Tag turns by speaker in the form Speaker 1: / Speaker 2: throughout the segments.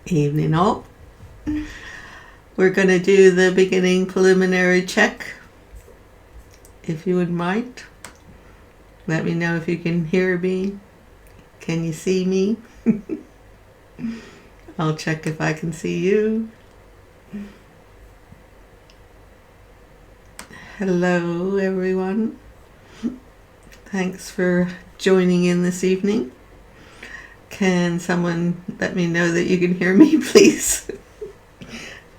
Speaker 1: Evening all. We're going to do the beginning preliminary check. If you would mind, let me know if you can hear me. Can you see me? I'll check if I can see you. Hello, everyone. Thanks for joining in this evening. Can someone let me know that you can hear me, please?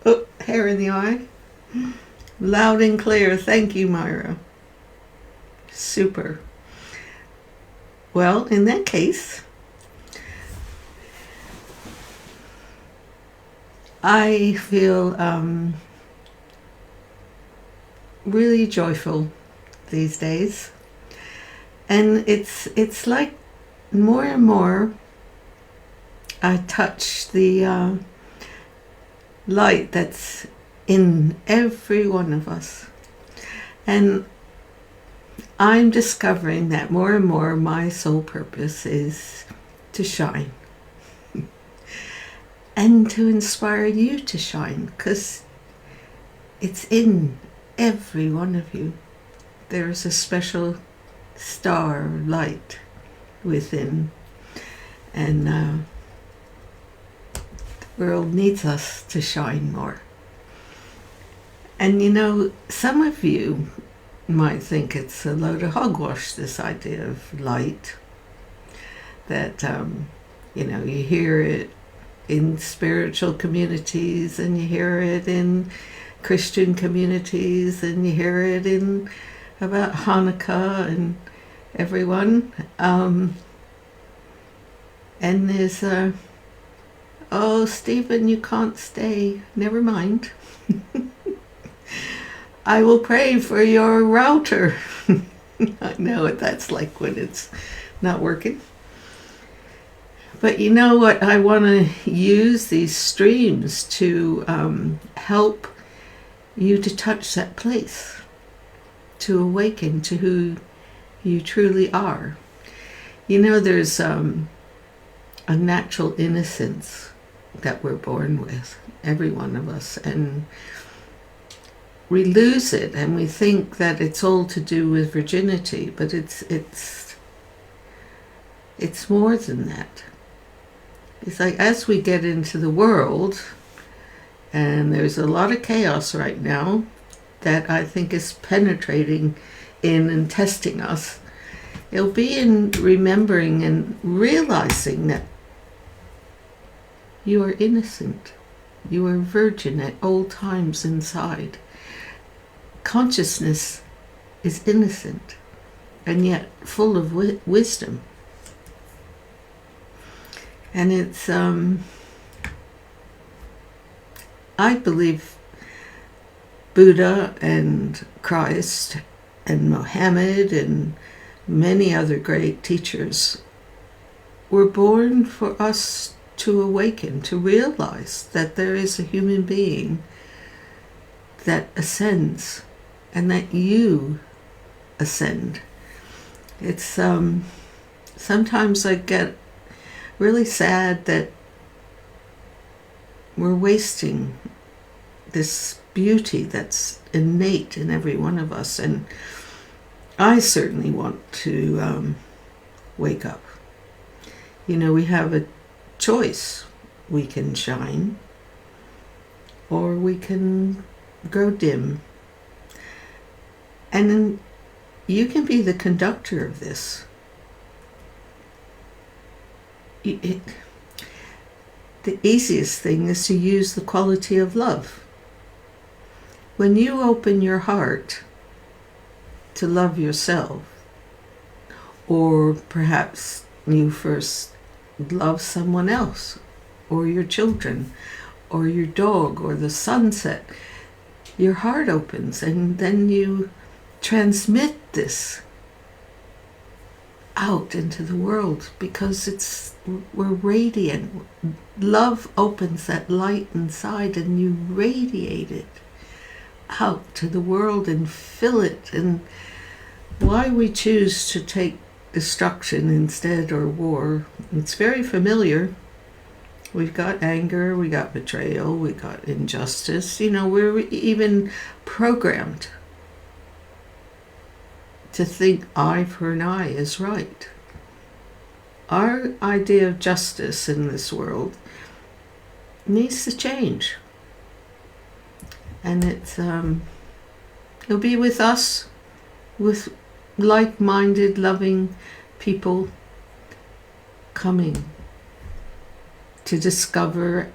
Speaker 1: Oh, hair in the eye. Loud and clear. Thank you, Myra. Super. Well, in that case, I feel really joyful these days. And it's like more and more I touch the light that's in every one of us. And I'm discovering that more and more my soul purpose is to shine. And to inspire you to shine, because it's in every one of you. There's a special star light within. And the world needs us to shine more. And you know, some of you might think it's a load of hogwash, this idea of light. That, you hear it in spiritual communities, and you hear it in Christian communities, and you hear it in about Hanukkah and everyone. And there's oh, Stephen, you can't stay. Never mind. I will pray for your router. I know what that's like when it's not working. But you know what? I want to use these streams to help you to touch that place, to awaken to who you truly are. You know, there's a natural innocence that we're born with, every one of us, and we lose it, and we think that it's all to do with virginity, but it's more than that. It's like, as we get into the world, and there's a lot of chaos right now that I think is penetrating in and testing us, it'll be in remembering and realizing that you are innocent. You are virgin at all times inside. Consciousness is innocent and yet full of wisdom. And it's, I believe Buddha and Christ and Mohammed and many other great teachers were born for us to awaken, to realize that there is a human being that ascends and that you ascend. It's sometimes I get really sad that we're wasting this beauty that's innate in every one of us, and I certainly want to wake up. You know, we have a choice. We can shine, or we can grow dim. And then you can be the conductor of this. The easiest thing is to use the quality of love. When you open your heart to love yourself, or perhaps you first love someone else, or your children, or your dog, or the sunset, your heart opens, and then you transmit this out into the world, because we're radiant. Love opens that light inside, and you radiate it out to the world and fill it. And why we choose to take destruction instead, or war, it's very familiar. We've got anger, we got betrayal, we got injustice. You know, we're even programmed to think eye for an eye is right. Our idea of justice in this world needs to change. And it'll be with us, with like-minded, loving people coming to discover,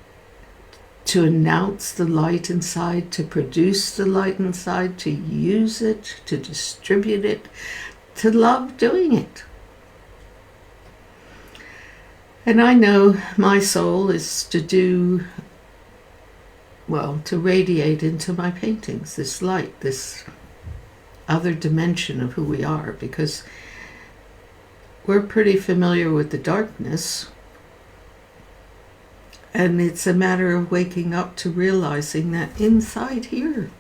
Speaker 1: to announce the light inside, to produce the light inside, to use it, to distribute it, to love doing it. And I know my soul is to do, well, to radiate into my paintings, this light, this other dimension of who we are, because we're pretty familiar with the darkness. And it's a matter of waking up to realizing that inside here,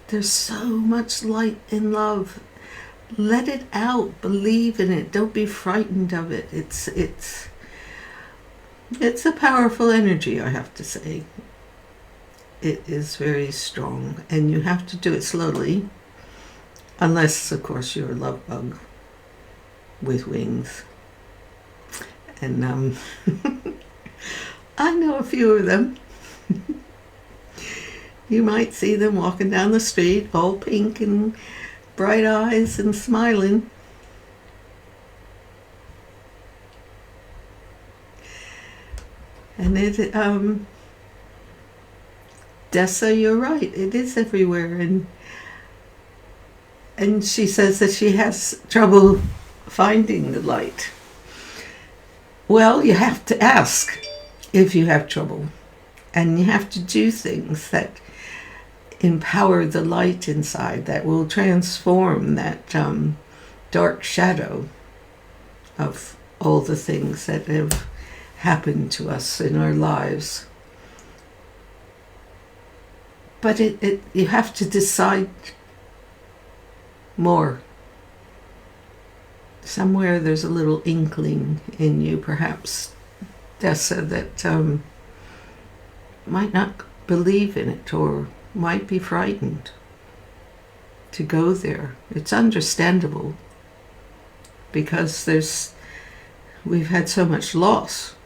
Speaker 1: there's so much light and love. Let it out. Believe in it. Don't be frightened of it. It's a powerful energy, I have to say. It is very strong, and you have to do it slowly, unless, of course, you're a love bug with wings. And I know a few of them. You might see them walking down the street, all pink and bright eyes and smiling. And Dessa, you're right. It is everywhere, and she says that she has trouble finding the light. Well, you have to ask if you have trouble, and you have to do things that empower the light inside, that will transform that dark shadow of all the things that have happened to us in our lives. But you have to decide more. Somewhere there's a little inkling in you, perhaps, Dessa, that might not believe in it or might be frightened to go there. It's understandable, because we've had so much loss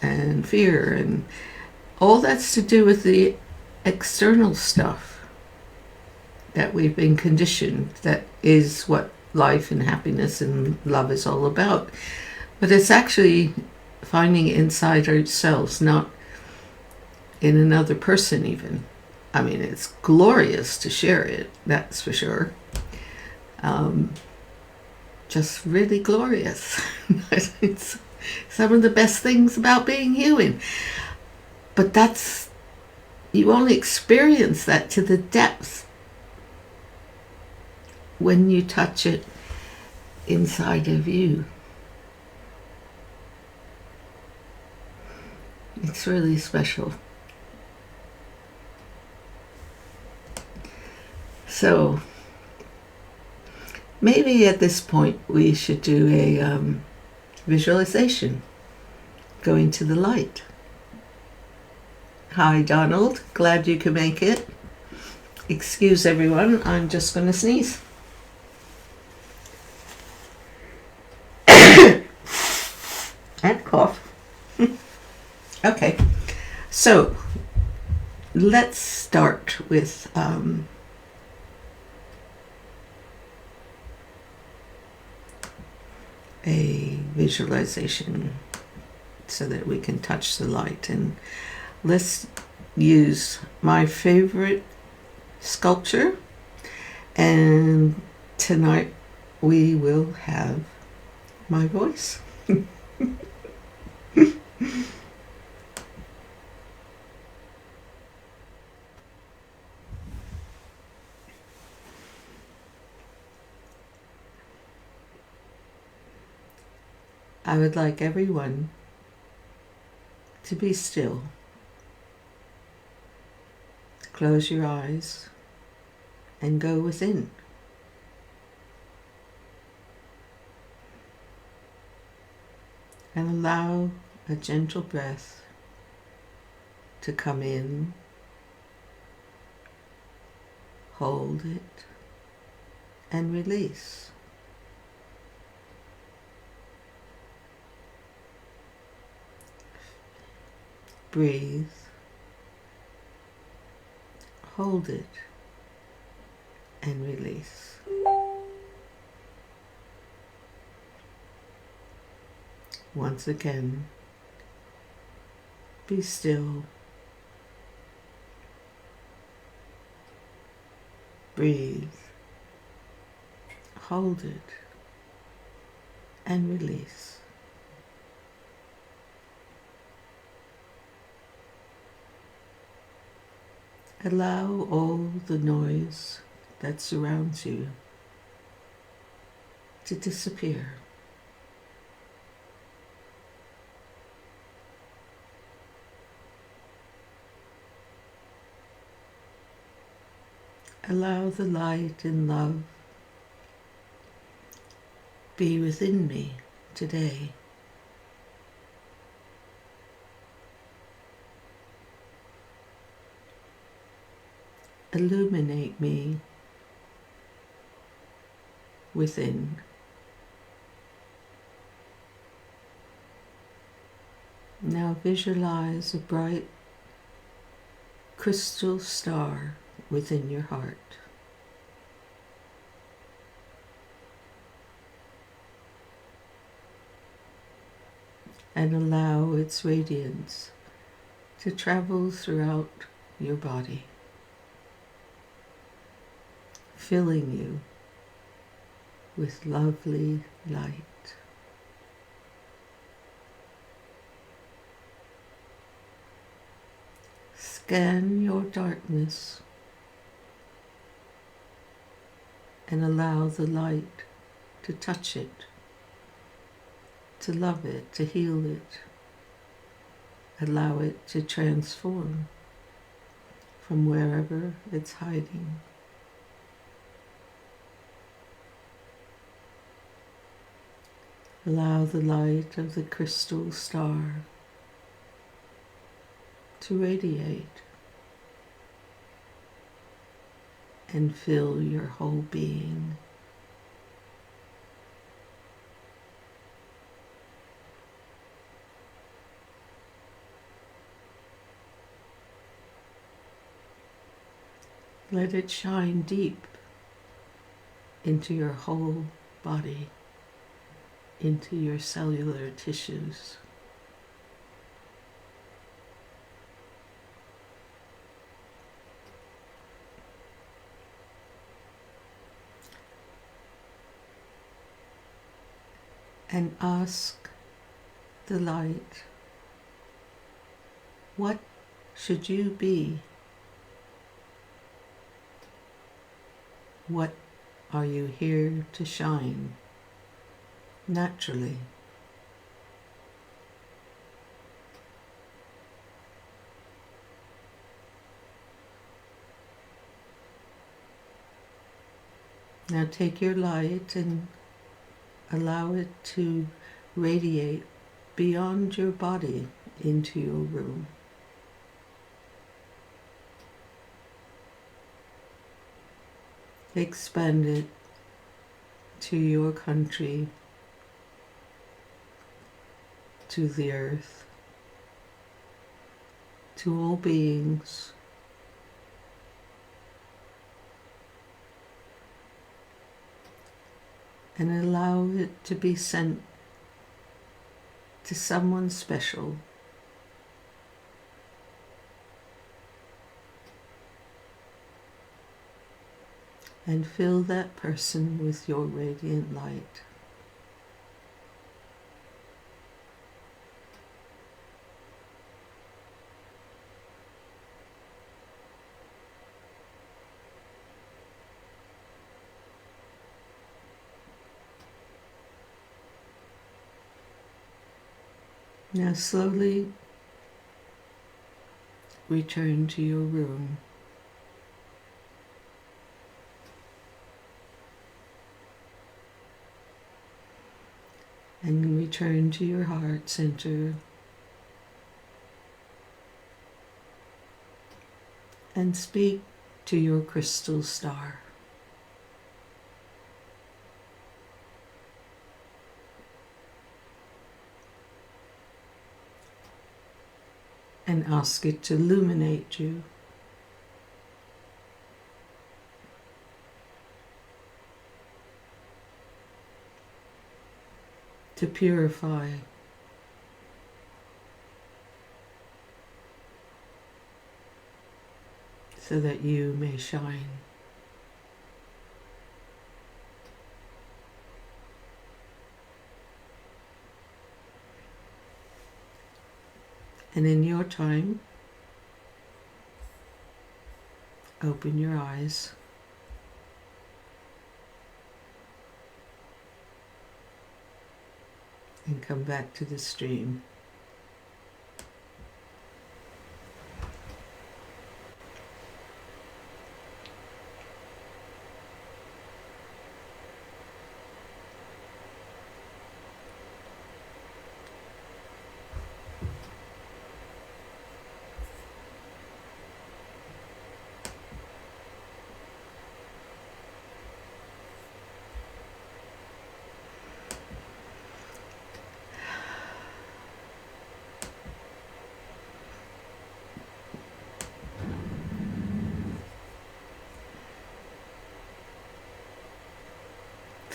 Speaker 1: and fear, and all that's to do with the external stuff that we've been conditioned, that is what life and happiness and love is all about. But it's actually finding it inside ourselves, not in another person even. I mean, it's glorious to share it, that's for sure. Just really glorious. It's some of the best things about being human. But you only experience that to the depth when you touch it inside of you. It's really special. So maybe at this point we should do a visualization, going to the light. Hi, Donald. Glad you could make it. Excuse everyone, I'm just going to sneeze. And cough. Okay, so let's start with a visualization so that we can touch the light. And let's use my favorite sculpture, and tonight we will have my voice. I would like everyone to be still. Close your eyes and go within. And allow a gentle breath to come in. Hold it and release. Breathe. Hold it and release. Once again, be still. Breathe. Hold it and release. Allow all the noise that surrounds you to disappear. Allow the light and love be within me today. Illuminate me within. Now visualize a bright crystal star within your heart. And allow its radiance to travel throughout your body, filling you with lovely light. Scan your darkness and allow the light to touch it, to love it, to heal it. Allow it to transform from wherever it's hiding. Allow the light of the crystal star to radiate and fill your whole being. Let it shine deep into your whole body, into your cellular tissues. And ask the light, what should you be? What are you here to shine naturally? Now take your light and allow it to radiate beyond your body into your room. Expand it to your country, to the earth, to all beings. And allow it to be sent to someone special. And fill that person with your radiant light. Now slowly return to your room. And return to your heart center. and speak to your crystal star. And ask it to illuminate you. To purify. So that you may shine. And in your time, open your eyes and come back to the stream.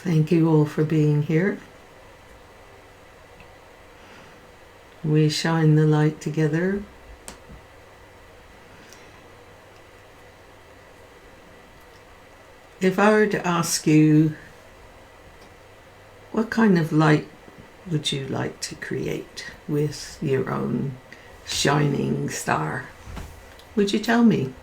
Speaker 1: Thank you all for being here. We shine the light together. If I were to ask you, what kind of light would you like to create with your own shining star? Would you tell me?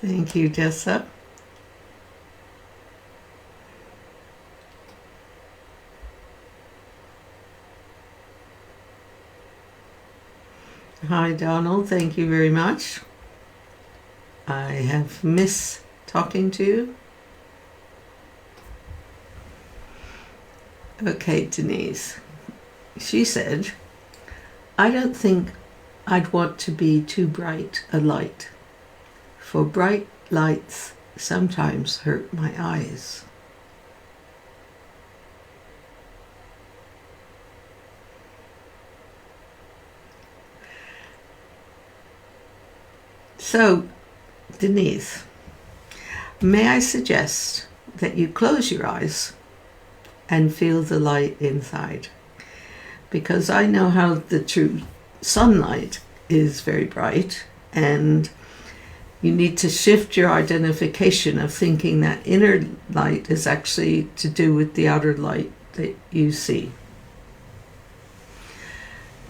Speaker 1: Thank you, Jessa. Hi, Donald. Thank you very much. I have missed talking to you. Okay, Denise. She said, I don't think I'd want to be too bright a light, for bright lights sometimes hurt my eyes. So, Denise, may I suggest that you close your eyes and feel the light inside? Because I know how the true sunlight is very bright, and you need to shift your identification of thinking that inner light is actually to do with the outer light that you see.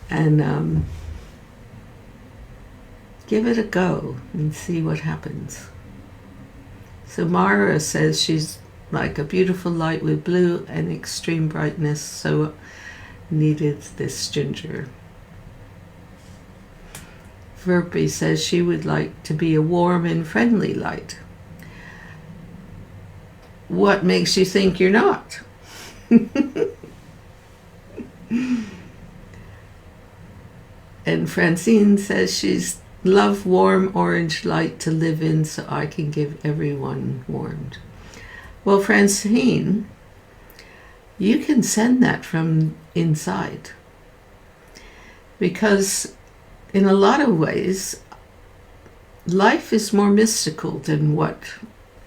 Speaker 1: And give it a go and see what happens. So Mara says she's like a beautiful light with blue and extreme brightness, so needed this ginger. Verpi says she would like to be a warm and friendly light. What makes you think you're not? And Francine says she's love warm orange light to live in so I can give everyone warmth. Well, Francine, you can send that from inside, because in a lot of ways, life is more mystical than what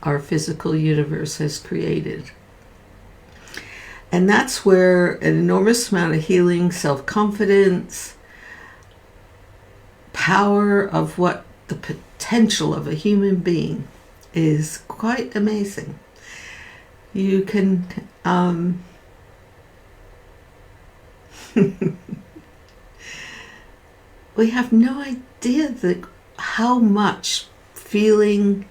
Speaker 1: our physical universe has created. And that's where an enormous amount of healing, self-confidence, power of what the potential of a human being is quite amazing. You can we have no idea how much feeling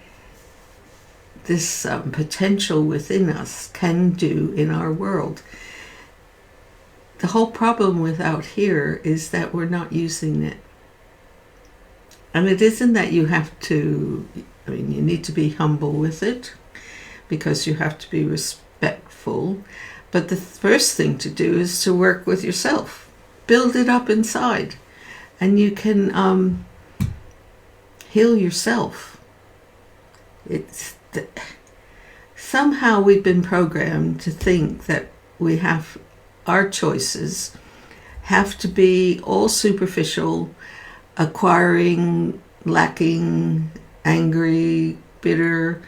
Speaker 1: this potential within us can do in our world. The whole problem with out here is that we're not using it. And it isn't that you have to, I mean, you need to be humble with it because you have to be respectful. But the first thing to do is to work with yourself. Build it up inside. And you can heal yourself. Somehow we've been programmed to think that we have our choices have to be all superficial, acquiring, lacking, angry, bitter.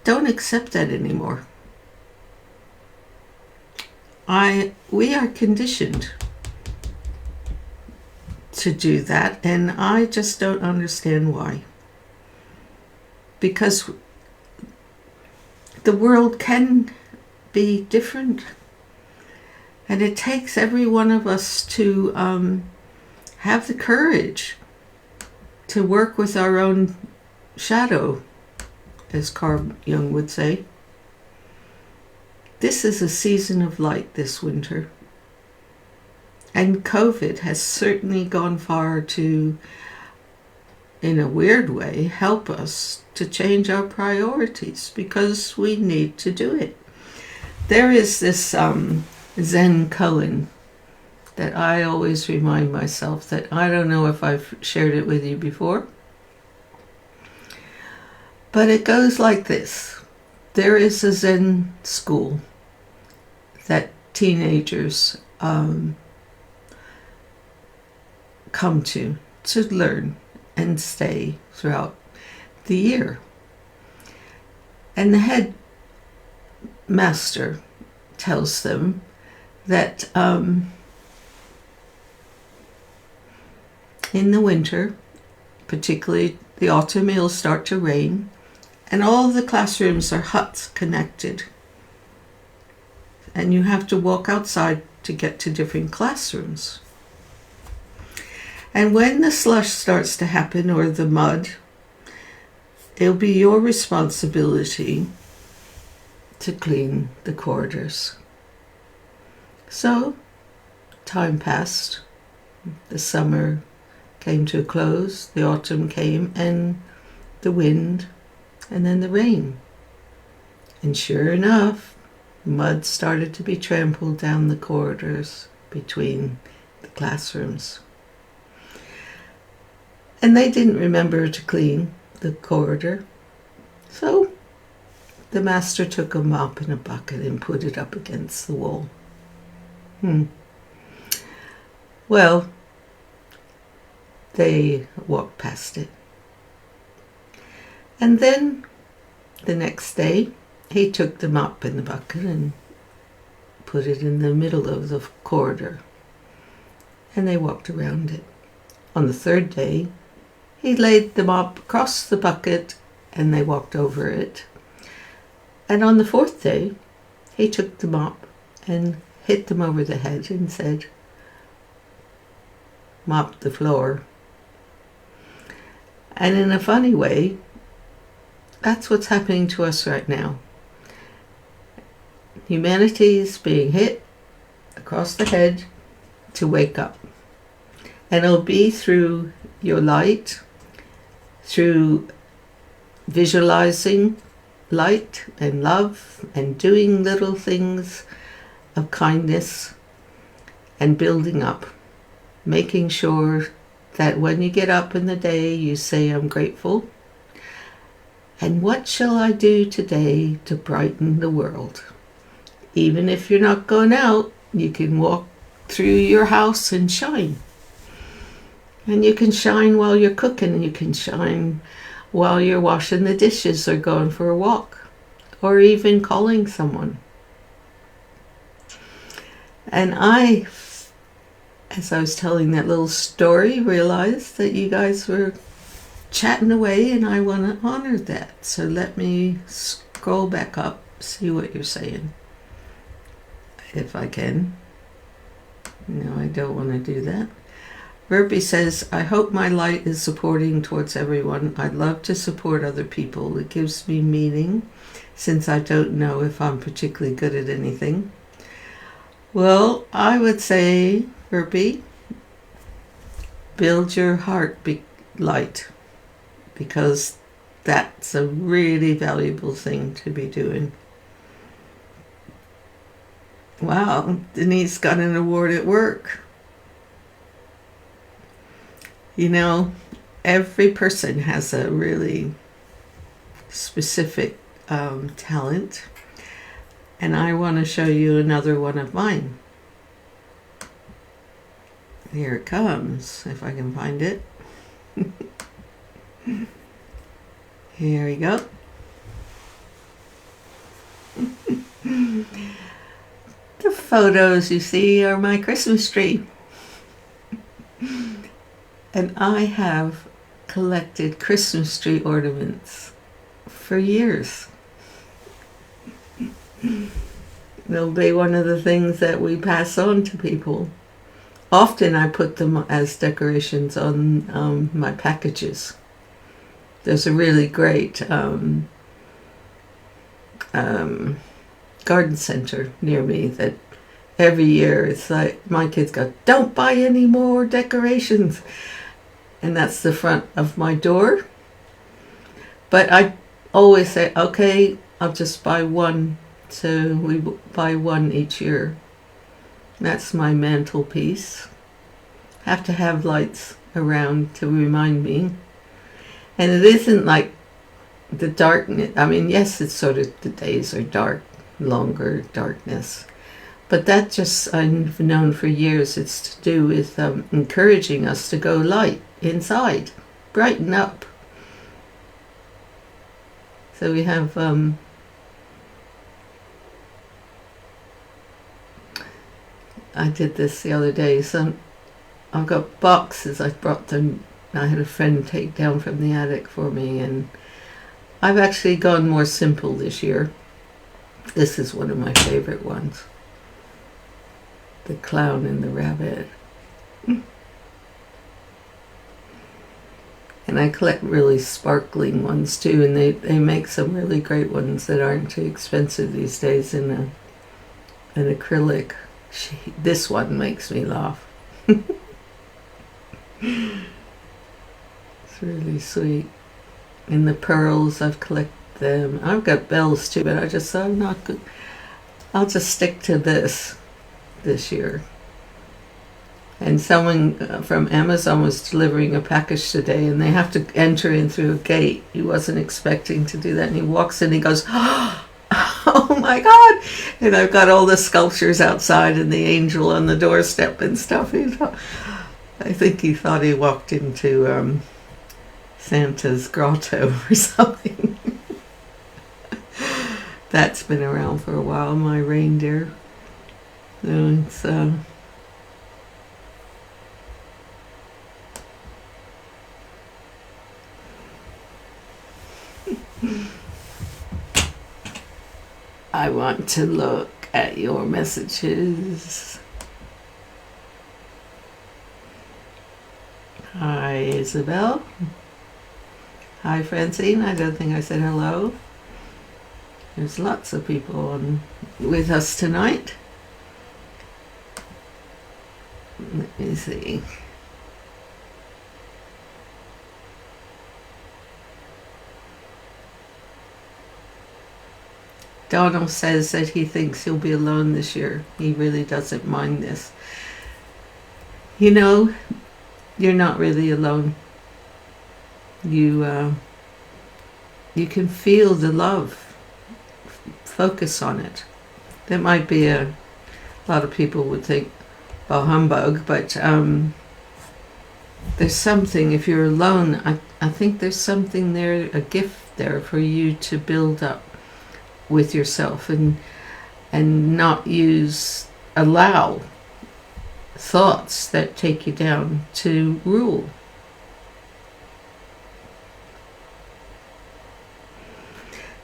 Speaker 1: Don't accept that anymore. We are conditioned to do that, and I just don't understand why. Because the world can be different, and it takes every one of us to have the courage to work with our own shadow, as Carl Jung would say. This is a season of light this winter. And COVID has certainly gone far to, in a weird way, help us to change our priorities because we need to do it. There is this Zen koan that I always remind myself that I don't know if I've shared it with you before. But it goes like this. There is a Zen school that teenagers come to learn and stay throughout the year. And the head master tells them that in the winter, particularly the autumn, it'll start to rain, and all the classrooms are huts connected. And you have to walk outside to get to different classrooms. And when the slush starts to happen, or the mud, it'll be your responsibility to clean the corridors. So, time passed. The summer came to a close, the autumn came, and the wind, and then the rain. And sure enough, mud started to be trampled down the corridors between the classrooms. And they didn't remember to clean the corridor. So the master took a mop and a bucket and put it up against the wall. Well, they walked past it. And then the next day, he took the mop and the bucket and put it in the middle of the corridor. And they walked around it. On the third day, he laid the mop across the bucket and they walked over it. And on the fourth day, he took the mop and hit them over the head and said, "Mop the floor." And in a funny way, that's what's happening to us right now. Humanity is being hit across the head to wake up. And it'll be through your light, through visualizing light and love and doing little things of kindness and building up, making sure that when you get up in the day, you say, "I'm grateful. And what shall I do today to brighten the world?" Even if you're not going out, you can walk through your house and shine. And you can shine while you're cooking, and you can shine while you're washing the dishes or going for a walk, or even calling someone. And I, as I was telling that little story, realized that you guys were chatting away, and I want to honor that. So let me scroll back up, see what you're saying, if I can. No, I don't want to do that. Verby says, I hope my light is supporting towards everyone. I'd love to support other people. It gives me meaning, since I don't know if I'm particularly good at anything. Well, I would say, Verby, build your heart light, because that's a really valuable thing to be doing. Wow, Denise got an award at work. You know, every person has a really specific talent, and I want to show you another one of mine. Here it comes, if I can find it. Here we go. The photos you see are my Christmas tree. And I have collected Christmas tree ornaments for years. They'll be one of the things that we pass on to people. Often I put them as decorations on my packages. There's a really great garden center near me that every year it's like my kids go, don't buy any more decorations. And that's the front of my door. But I always say, okay, I'll just buy one. So we buy one each year. That's my mantelpiece. Have to have lights around to remind me. And it isn't like the darkness. I mean, yes, it's sort of the days are dark, longer darkness. But that just, I've known for years, it's to do with encouraging us to go light inside, brighten up. So we have I did this the other day. So I've got boxes. I brought them. I had a friend take down from the attic for me, and I've actually gone more simple this year. This is one of my favorite ones. The clown and the rabbit. And I collect really sparkling ones too, and they make some really great ones that aren't too expensive these days in an acrylic. This one makes me laugh. It's really sweet. And the pearls, I've collected them. I've got bells too, but I'm not good. I'll just stick to this year. And someone from Amazon was delivering a package today, and they have to enter in through a gate. He wasn't expecting to do that, and he walks in, he goes, oh my God. And I've got all the sculptures outside and the angel on the doorstep and stuff. I think he thought he walked into Santa's grotto or something. That's been around for a while, my reindeer. So it's I want to look at your messages. Hi, Isabel. Hi, Francine. I don't think I said hello. There's lots of people on with us tonight. Let me see. Donald says that he thinks he'll be alone this year. He really doesn't mind this. You know, you're not really alone. You can feel the love. Focus on it. There might be a lot of people would think, well, humbug, but there's something, if you're alone, I think there's something there, a gift there for you to build up with yourself and not allow thoughts that take you down to rule.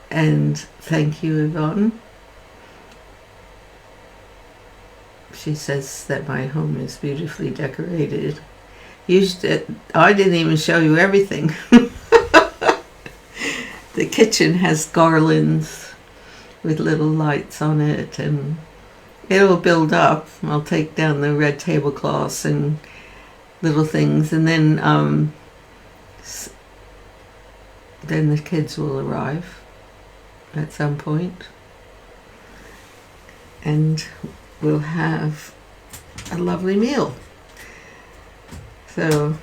Speaker 1: And thank you, Yvonne. She says that my home is beautifully decorated. I didn't even show you everything. The kitchen has garlands with little lights on it, and it'll build up. I'll take down the red tablecloths and little things, and then the kids will arrive at some point, and we'll have a lovely meal. So,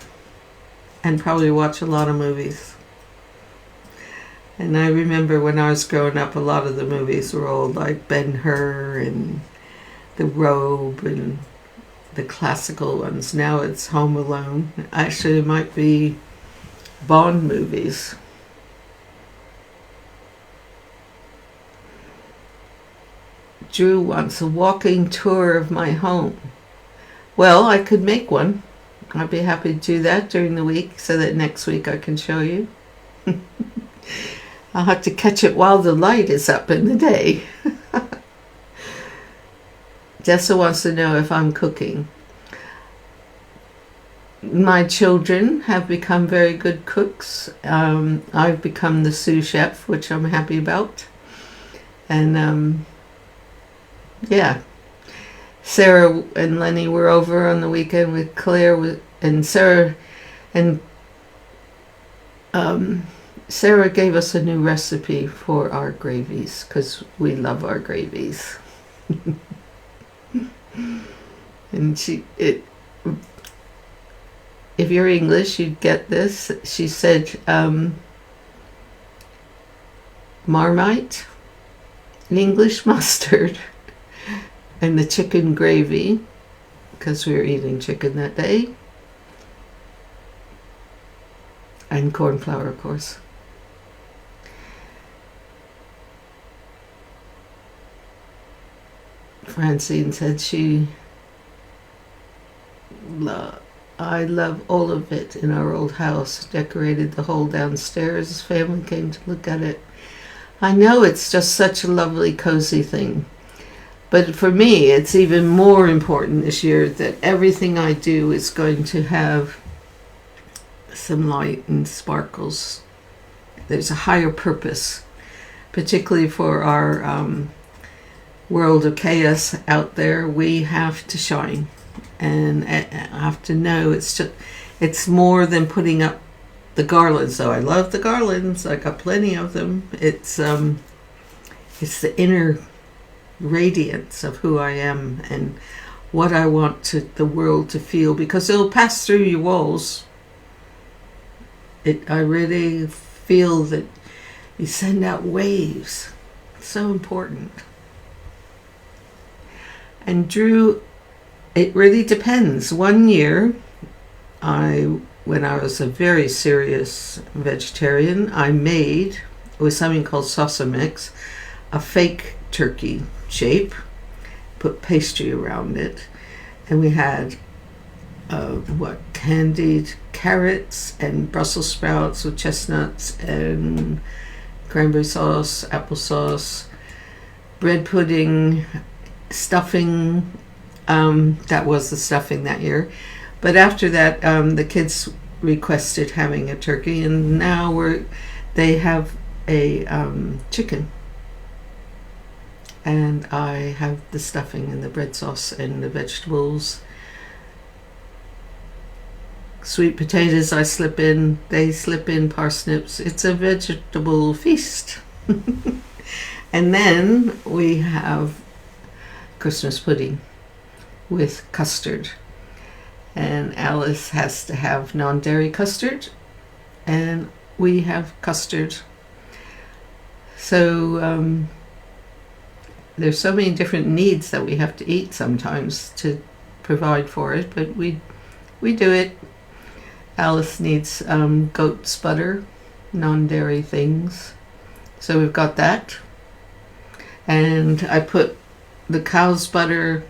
Speaker 1: and probably watch a lot of movies. And I remember when I was growing up, a lot of the movies were all like Ben-Hur and The Robe and the classical ones. Now it's Home Alone. Actually, it might be Bond movies. Drew wants a walking tour of my home. Well, I could make one. I'd be happy to do that during the week so that next week I can show you. I'll have to catch it while the light is up in the day. Jessa wants to know if I'm cooking. My children have become very good cooks. I've become the sous chef, which I'm happy about. And yeah, Sarah and Lenny were over on the weekend with Claire and Sarah, and Sarah gave us a new recipe for our gravies because we love our gravies. And if you're English, you'd get this. She said Marmite, English mustard, and the chicken gravy, because we were eating chicken that day, and corn flour, of course. Francine said I love all of it in our old house. Decorated the whole downstairs. Family came to look at it. I know it's just such a lovely, cozy thing. But for me, it's even more important this year that everything I do is going to have some light and sparkles. There's a higher purpose, particularly for our world of chaos out there. We have to shine, and I have to know it's more than putting up the garlands. Though I love the garlands, I got plenty of them. It's the inner radiance of who I am and what I want the world to feel, because it'll pass through your walls. I really feel that you send out waves. It's so important. And Drew, it really depends. One year, when I was a very serious vegetarian, I made, it was something called salsa mix, a fake turkey shape, put pastry around it, and we had candied carrots and Brussels sprouts with chestnuts and cranberry sauce, applesauce, bread pudding, stuffing. That was the stuffing that year. But after that, the kids requested having a turkey, and now they have a chicken. And I have the stuffing and the bread sauce and the vegetables. Sweet potatoes they slip in parsnips. It's a vegetable feast. And then we have Christmas pudding with custard. And Alice has to have non-dairy custard, and we have custard. So there's so many different needs that we have to eat sometimes to provide for it, but we do it. Alice needs goat's butter, non-dairy things, so we've got that. And I put the cow's butter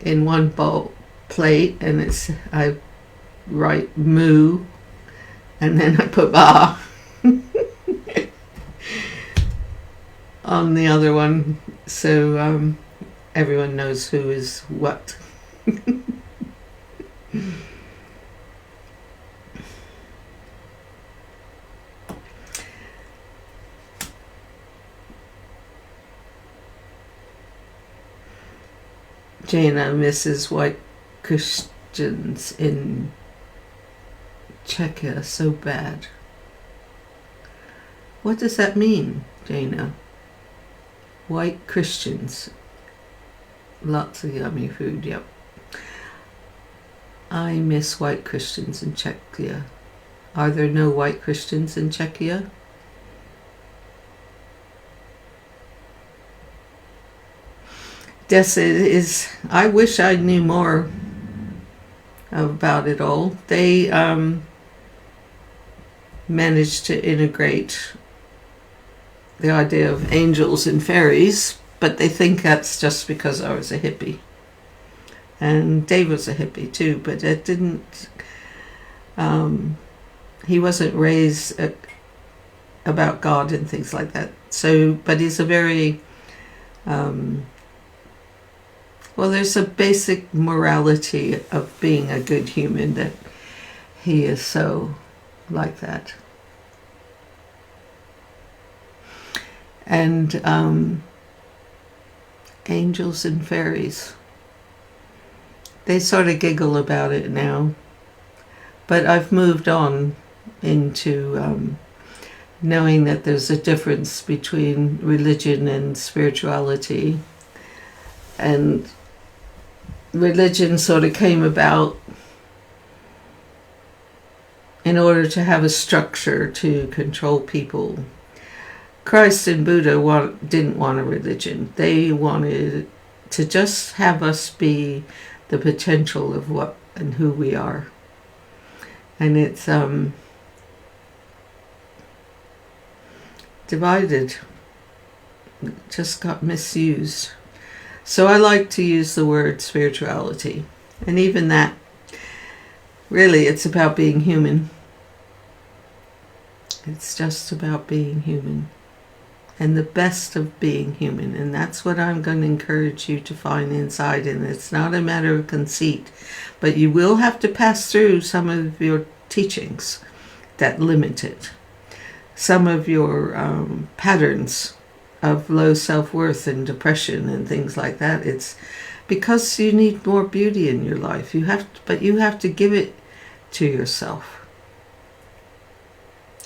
Speaker 1: in one bowl plate, and I write moo, and then I put ba on the other one, so everyone knows who is what. Jana misses white Christians in Czechia so bad. What does that mean, Jana? White Christians. Lots of yummy food, yep. I miss white Christians in Czechia. Are there no white Christians in Czechia? Yes, it is. I wish I knew more about it all. They managed to integrate the idea of angels and fairies, but they think that's just because I was a hippie. And Dave was a hippie too, but it didn't... he wasn't raised about God and things like that. So, but he's a very... well, there's a basic morality of being a good human that he is so like that. And angels and fairies. They sort of giggle about it now. But I've moved on into knowing that there's a difference between religion and spirituality. And religion sort of came about in order to have a structure to control people. Christ and Buddha didn't want a religion. They wanted to just have us be the potential of what and who we are. And it's divided. It just got misused. So I like to use the word spirituality. And even that, really, it's about being human. It's just about being human. And the best of being human. And that's what I'm going to encourage you to find inside. And it's not a matter of conceit. But you will have to pass through some of your teachings that limit it. Some of your patterns of low self-worth and depression and things like that. It's because you need more beauty in your life. But you have to give it to yourself.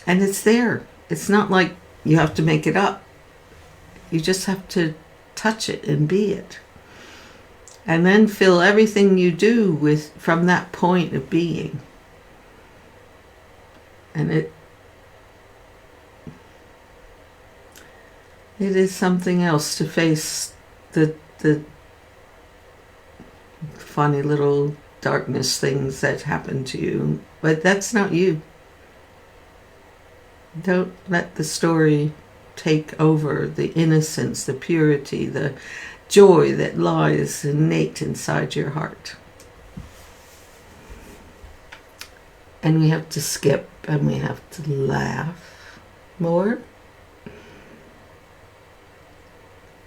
Speaker 1: And it's there. It's not like you have to make it up. You just have to touch it and be it. And then fill everything you do from that point of being. And it is something else to face the funny little darkness things that happen to you. But that's not you. Don't let the story take over the innocence, the purity, the joy that lies innate inside your heart. And we have to skip and we have to laugh more.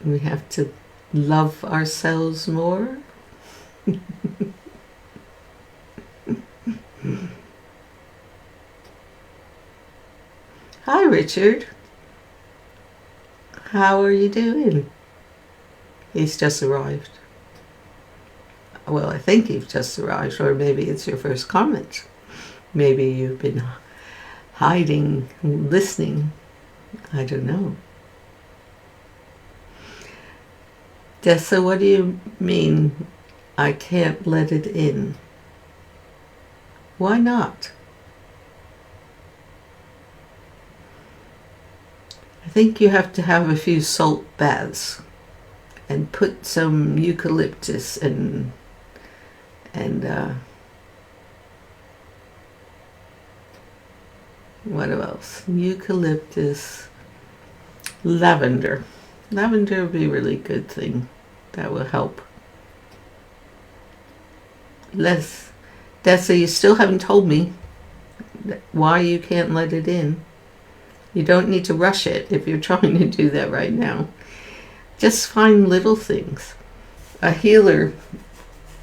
Speaker 1: We have to love ourselves more. Hi, Richard. How are you doing? He's just arrived. Well, I think you've just arrived, or maybe it's your first comment. Maybe you've been hiding, listening. I don't know. Dessa, what do you mean I can't let it in? Why not? I think you have to have a few salt baths and put some eucalyptus and what else? Eucalyptus, lavender. Lavender would be a really good thing. That will help. Dessa, you still haven't told me why you can't let it in. You don't need to rush it if you're trying to do that right now. Just find little things. A healer,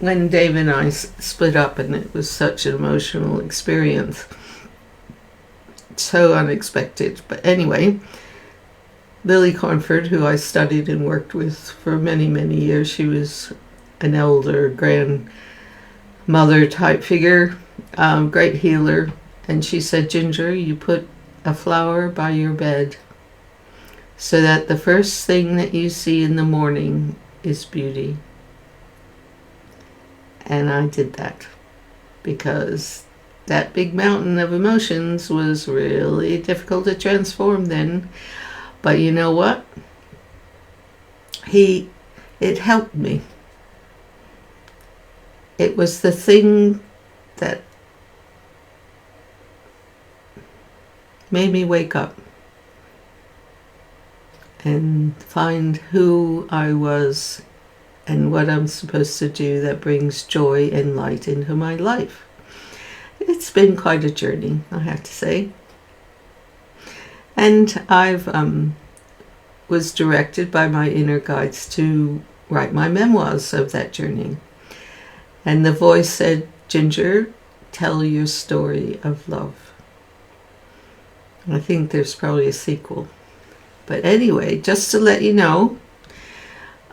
Speaker 1: when Dave and I split up, and it was such an emotional experience, so unexpected. But anyway, Lily Cornford, who I studied and worked with for many, many years, she was an elder grandmother type figure, great healer. And she said, Ginger, you put a flower by your bed so that the first thing that you see in the morning is beauty. And I did that because that big mountain of emotions was really difficult to transform then. But you know what? It helped me. It was the thing that made me wake up and find who I was and what I'm supposed to do that brings joy and light into my life. It's been quite a journey, I have to say. And I've was directed by my inner guides to write my memoirs of that journey. And the voice said, Ginger, tell your story of love. I think there's probably a sequel. But anyway, just to let you know,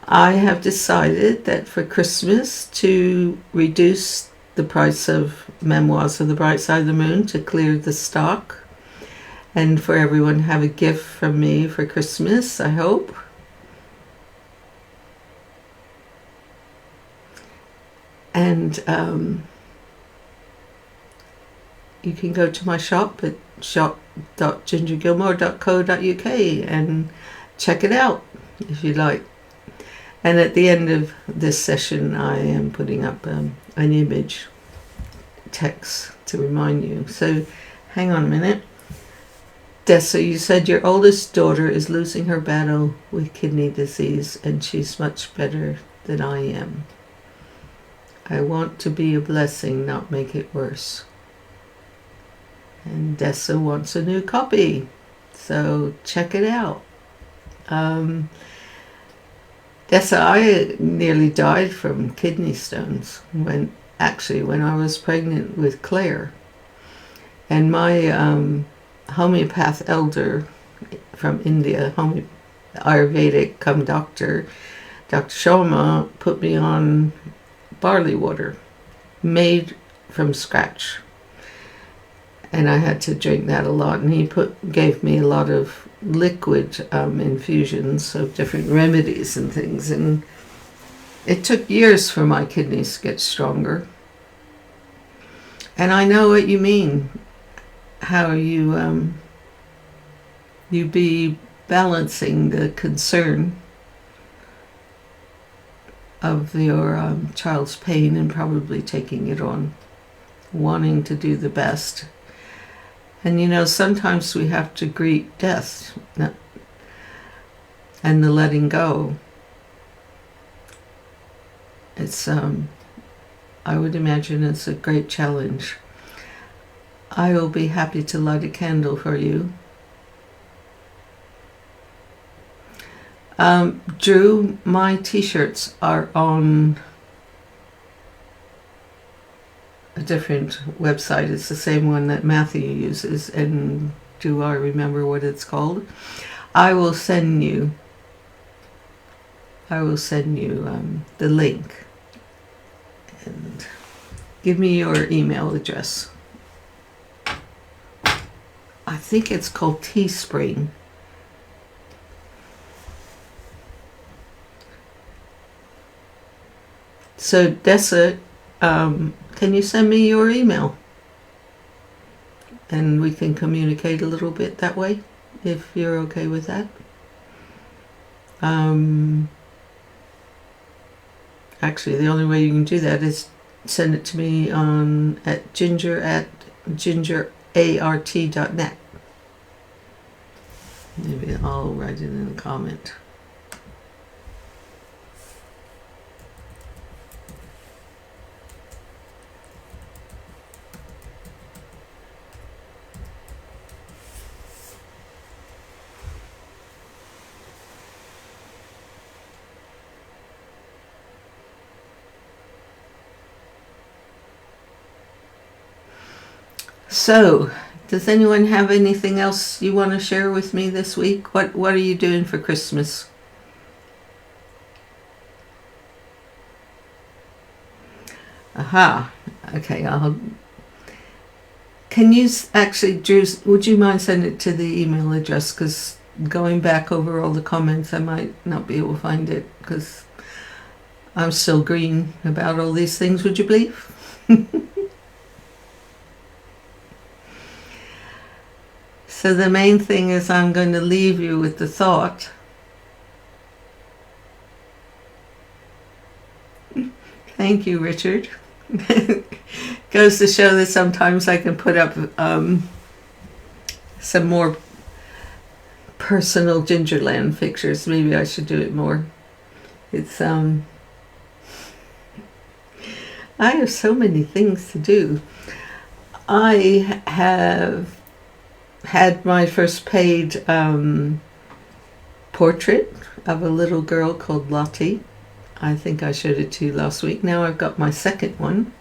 Speaker 1: I have decided that for Christmas to reduce the price of Memoirs of the Bright Side of the Moon to clear the stock, and for everyone to have a gift from me for Christmas, I hope. And you can go to my shop at shop.gingergilmour.co.uk and check it out if you like. And at the end of this session, I am putting up an image text to remind you. So hang on a minute. Dessa, you said your oldest daughter is losing her battle with kidney disease and she's much better than I am. I want to be a blessing, not make it worse. And Dessa wants a new copy, so check it out. Dessa, I nearly died from kidney stones when I was pregnant with Claire. And my homeopath elder from India, Ayurvedic come doctor, Dr. Sharma, put me on barley water made from scratch. And I had to drink that a lot. And he gave me a lot of liquid infusions of different remedies and things. And it took years for my kidneys to get stronger. And I know what you mean. How you be balancing the concern of your child's pain and probably taking it on, wanting to do the best. And you know, sometimes we have to greet death and the letting go. It's I would imagine it's a great challenge. I will be happy to light a candle for you. Drew, my t-shirts are on a different website. It's the same one that Matthew uses, and do I remember what it's called? I will send you the link, and give me your email address. I think it's called Teespring. So Dessa, can you send me your email? And we can communicate a little bit that way, if you're okay with that. Actually, the only way you can do that is send it to me at ginger@gingerart.net. Maybe I'll write it in a comment. So, does anyone have anything else you want to share with me this week? What are you doing for Christmas? Aha. Okay, can you actually, Drew, would you mind sending it to the email address? Because going back over all the comments, I might not be able to find it because I'm still green about all these things, would you believe? So the main thing is I'm going to leave you with the thought. Thank you, Richard. Goes to show that sometimes I can put up some more personal Gingerland pictures. Maybe I should do it more. It's I have so many things to do. I have had my first paid portrait of a little girl called Lottie. I think I showed it to you last week. Now I've got my second one,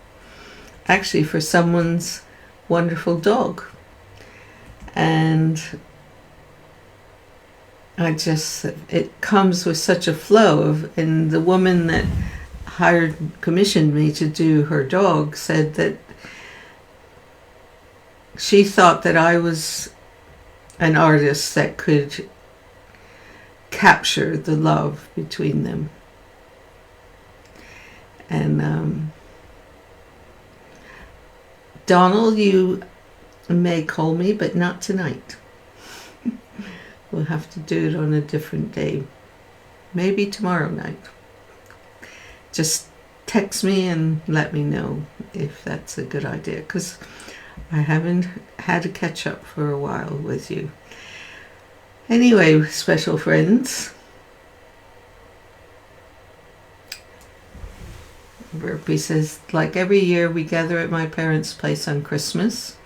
Speaker 1: actually for someone's wonderful dog. And it comes with such a flow and the woman that commissioned me to do her dog said that she thought that I was an artist that could capture the love between them. And Donald, you may call me, but not tonight. We'll have to do it on a different day. Maybe tomorrow night. Just text me and let me know if that's a good idea, because I haven't had a catch up for a while with you. Anyway, special friends. Burpee says, like every year we gather at my parents' place on Christmas.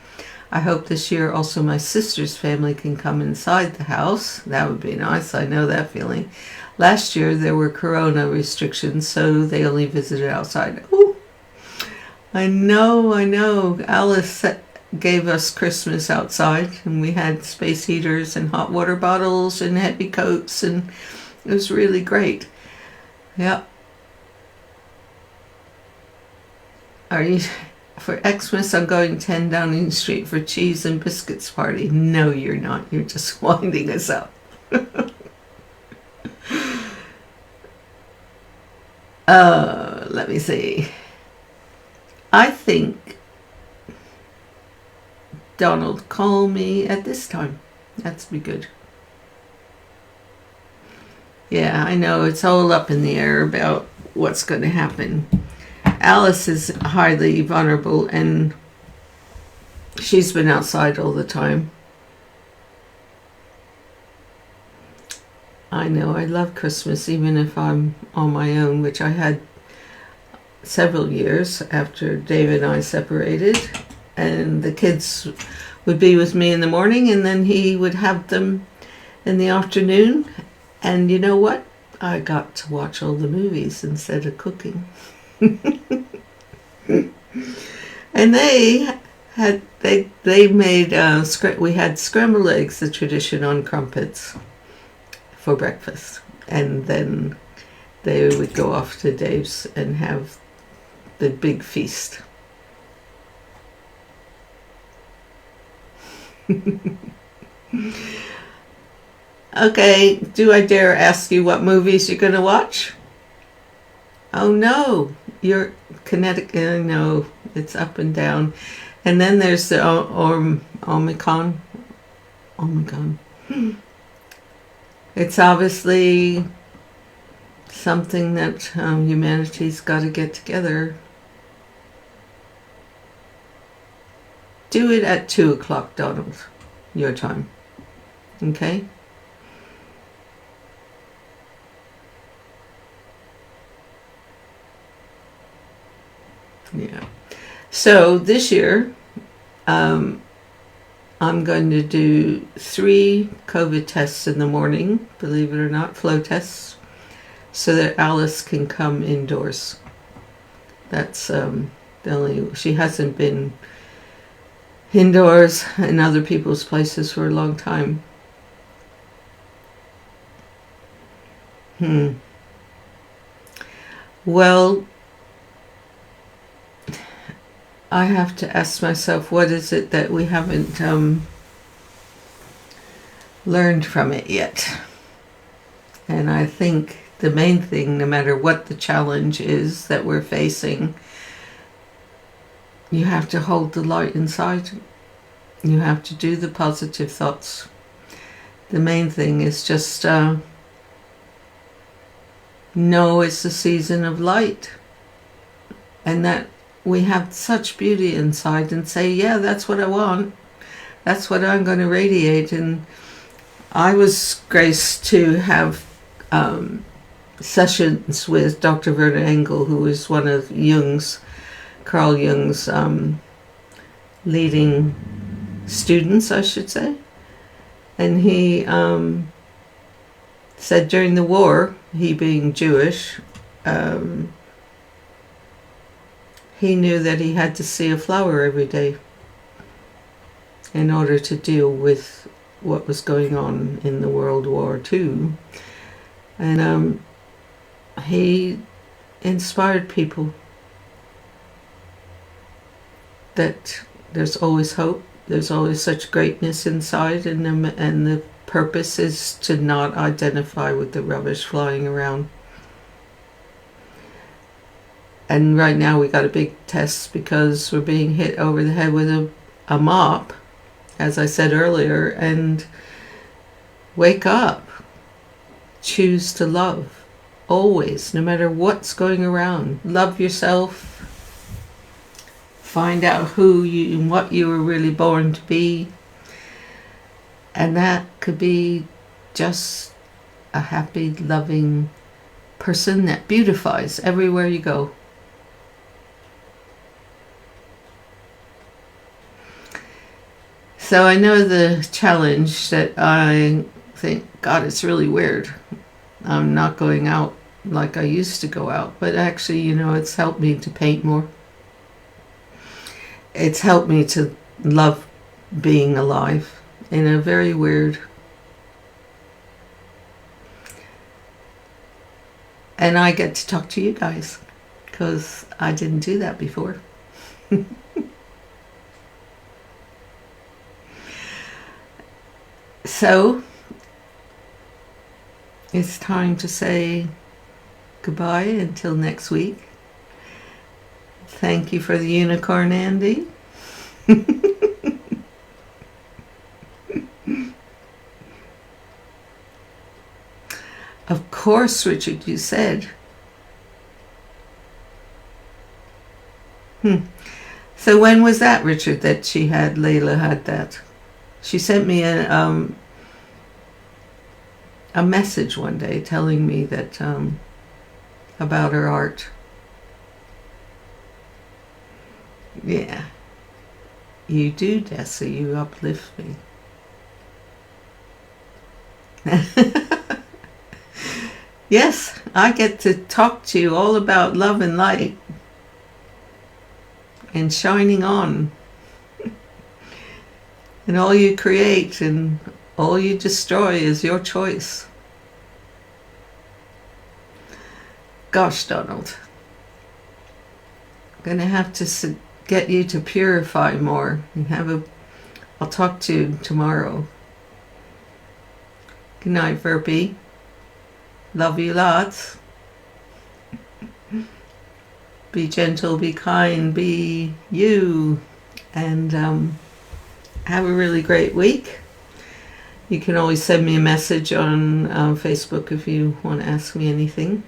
Speaker 1: I hope this year also my sister's family can come inside the house. That would be nice. I know that feeling. Last year there were corona restrictions, so they only visited outside. Ooh, I know. Alice gave us Christmas outside, and we had space heaters and hot water bottles and heavy coats, and it was really great. Yep. Are you... For Xmas, I'm going 10 Downing Street for cheese and biscuits party. No, you're not. You're just winding us up. Let me see. I think, Donald, call me at this time. That's be good. Yeah, I know it's all up in the air about what's going to happen. Alice is highly vulnerable and she's been outside all the time. I know I love Christmas even if I'm on my own, which I had several years after David and I separated, and the kids would be with me in the morning and then he would have them in the afternoon, and you know what? I got to watch all the movies instead of cooking. And they made we had scrambled eggs, the tradition, on crumpets for breakfast, and then they would go off to Dave's and have the big feast. Okay, do I dare ask you what movies you're going to watch? Oh no, you're Connecticut. No, it's up and down. And then there's the Omicron. It's obviously something that humanity's got to get together. Do it at 2 o'clock, Donald, your time. Okay? Yeah. So this year, I'm going to do 3 COVID tests in the morning, believe it or not, flow tests, so that Alice can come indoors. That's she hasn't been indoors in other people's places for a long time. Well, I have to ask myself, what is it that we haven't learned from it yet? And I think the main thing, no matter what the challenge is that we're facing, you have to hold the light inside. You have to do the positive thoughts. The main thing is just know it's the season of light, and that we have such beauty inside, and say, yeah, that's what I want. That's what I'm going to radiate. And I was graced to have sessions with Dr. Werner Engel, who is one of Carl Jung's leading students, I should say. And he said during the war, he being Jewish, he knew that he had to see a flower every day in order to deal with what was going on in the World War II. And he inspired people that there's always hope, there's always such greatness inside, and the purpose is to not identify with the rubbish flying around. And right now we got a big test because we're being hit over the head with a mop, as I said earlier, and wake up. Choose to love. Always, no matter what's going around. Love yourself. Find out who you and what you were really born to be. And that could be just a happy, loving person that beautifies everywhere you go. So I know the challenge that I think, God, it's really weird. I'm not going out like I used to go out. But actually, it's helped me to paint more. It's helped me to love being alive in a very weird. And I get to talk to you guys because I didn't do that before. So it's time to say goodbye until next week. Thank you for the unicorn, Andy. Of course, Richard, you said. So when was that, Richard, that Layla had that? She sent me a message one day telling me that about her art. Yeah. You do, Dessa. You uplift me. Yes, I get to talk to you all about love and light and shining on. And all you create and all you destroy is your choice. Gosh, Donald. I'm going to have to get you to purify more. I'll talk to you tomorrow. Good night, Verpy. Love you lots. Be gentle, be kind, be you. And have a really great week. You can always send me a message on Facebook if you want to ask me anything.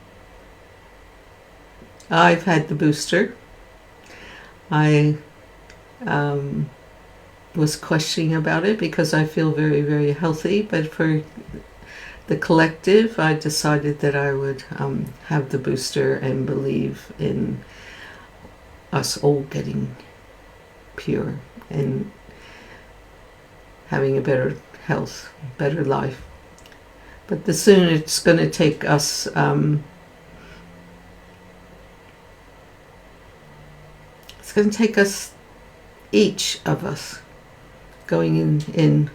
Speaker 1: I've had the booster. I was questioning about it because I feel very, very healthy, but for the collective, I decided that I would have the booster and believe in us all getting pure and having a better health, better life. But the sooner it's going to take us it's going to take us, each of us, going in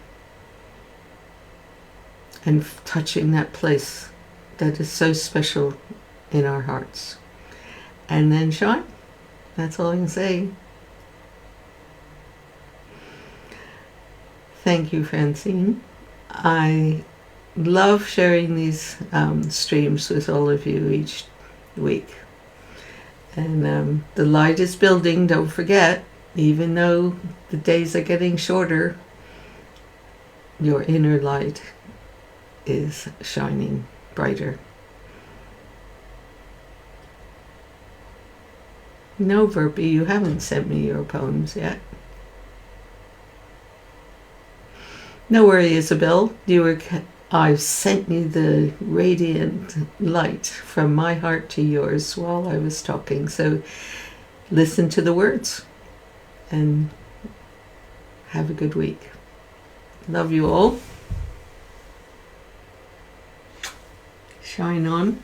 Speaker 1: and touching that place that is so special in our hearts. And then shine. That's all I can say. Thank you, Francine. I love sharing these streams with all of you each week. And the light is building, don't forget, even though the days are getting shorter, your inner light is shining brighter. No, Verpy, you haven't sent me your poems yet. No worry, Isabel. I've sent you the radiant light from my heart to yours while I was talking. So listen to the words and have a good week. Love you all. Shine on.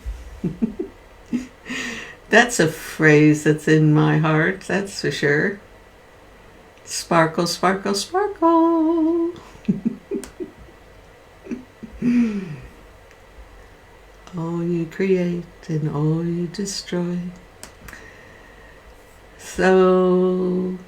Speaker 1: That's a phrase that's in my heart, that's for sure. Sparkle, sparkle, sparkle. All you create and all you destroy. So